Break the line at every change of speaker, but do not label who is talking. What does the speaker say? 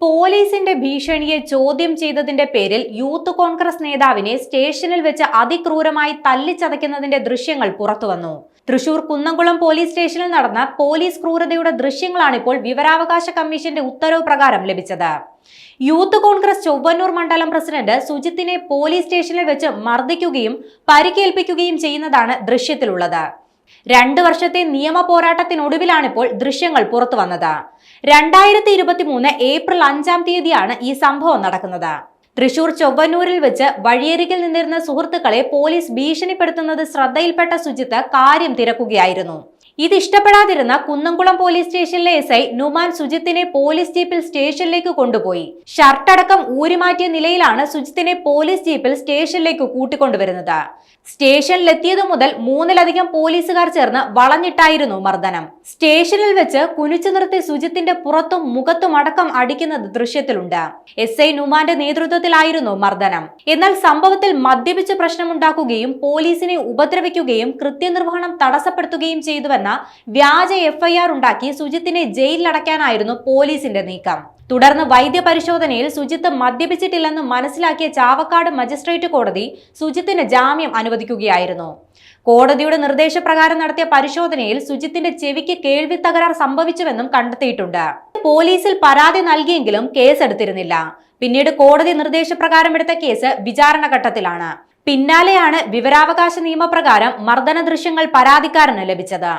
പോലീസിന്റെ ഭീഷണിയെ ചോദ്യം ചെയ്തതിന്റെ പേരിൽ യൂത്ത് കോൺഗ്രസ് നേതാവിനെ സ്റ്റേഷനിൽ വെച്ച് അതിക്രൂരമായി തല്ലിച്ചതയ്ക്കുന്നതിന്റെ ദൃശ്യങ്ങൾ പുറത്തുവന്നു. തൃശൂർ കുന്നംകുളം പോലീസ് സ്റ്റേഷനിൽ നടന്ന പോലീസ് ക്രൂരതയുടെ ദൃശ്യങ്ങളാണിപ്പോൾ വിവരാവകാശ കമ്മീഷന്റെ ഉത്തരവ് പ്രകാരം ലഭിച്ചത്. യൂത്ത് കോൺഗ്രസ് ചൊവ്വന്നൂർ മണ്ഡലം പ്രസിഡന്റ് സുജിത്തിനെ പോലീസ് സ്റ്റേഷനിൽ വെച്ച് മർദ്ദിക്കുകയും പരിക്കേൽപ്പിക്കുകയും ചെയ്യുന്നതാണ് ദൃശ്യത്തിലുള്ളത്. 2 വർഷത്തെ നിയമ പോരാട്ടത്തിനൊടുവിലാണിപ്പോൾ ദൃശ്യങ്ങൾ പുറത്തു വന്നത്. 2023 ഏപ്രിൽ 5-ാം തീയതിയാണ് ഈ സംഭവം നടക്കുന്നത്. തൃശൂർ ചൊവ്വന്നൂരിൽ വെച്ച് വഴിയരികിൽ നിന്നിരുന്ന സുഹൃത്തുക്കളെ പോലീസ് ഭീഷണിപ്പെടുത്തുന്നത് ശ്രദ്ധയിൽപ്പെട്ട സുജിത്ത് കാര്യം തിരക്കുകയായിരുന്നു. ഇത് ഇഷ്ടപ്പെടാതിരുന്ന കുന്നംകുളം പോലീസ് സ്റ്റേഷനിലെ SI നുമാൻ സുജിത്തിനെ പോലീസ് ജീപ്പിൽ സ്റ്റേഷനിലേക്ക് കൊണ്ടുപോയി. ഷർട്ടടക്കം ഊരിമാറ്റിയ നിലയിലാണ് സുജിത്തിനെ പോലീസ് ജീപ്പിൽ സ്റ്റേഷനിലേക്ക് കൂട്ടിക്കൊണ്ടുവരുന്നത്. സ്റ്റേഷനിലെത്തിയതു മുതൽ 3-ലധികം പോലീസുകാർ ചേർന്ന് വളഞ്ഞിട്ടായിരുന്നു മർദ്ദനം. സ്റ്റേഷനിൽ വെച്ച് കുനിച്ചു നിർത്തി സുജിത്തിന്റെ പുറത്തും മുഖത്തും അടക്കം അടിക്കുന്നത് ദൃശ്യത്തിലുണ്ട്. SI നുമാന്റെ നേതൃത്വത്തിലായിരുന്നു മർദ്ദനം. എന്നാൽ സംഭവത്തിൽ മദ്യപിച്ച് പ്രശ്നമുണ്ടാക്കുകയും പോലീസിനെ ഉപദ്രവിക്കുകയും കൃത്യനിർവഹണം തടസ്സപ്പെടുത്തുകയും ചെയ്തുവെന്ന വ്യാജ FIR ഉണ്ടാക്കി സുജിത്തിനെ ജയിലിലടയ്ക്കാനായിരുന്നു പോലീസിന്റെ നീക്കം. തുടർന്ന് വൈദ്യപരിശോധനയിൽ സുജിത്ത് മദ്യപിച്ചിട്ടില്ലെന്ന് മനസ്സിലാക്കിയ ചാവക്കാട് മജിസ്ട്രേറ്റ് കോടതി സുജിത്തിന് ജാമ്യം അനുവദിക്കുകയായിരുന്നു. കോടതിയുടെ നിർദ്ദേശപ്രകാരം നടത്തിയ പരിശോധനയിൽ സുജിത്തിന്റെ ചെവിക്ക് കേൾവി തകരാർ സംഭവിച്ചുവെന്നും കണ്ടെത്തിയിട്ടുണ്ട്. പോലീസിൽ പരാതി നൽകിയെങ്കിലും കേസെടുത്തിരുന്നില്ല. പിന്നീട് കോടതി നിർദ്ദേശപ്രകാരം എടുത്ത കേസ് വിചാരണ ഘട്ടത്തിലാണ്. പിന്നാലെയാണ് വിവരാവകാശ നിയമപ്രകാരം മർദ്ദന ദൃശ്യങ്ങൾ പരാതിക്കാരന് ലഭിച്ചത്.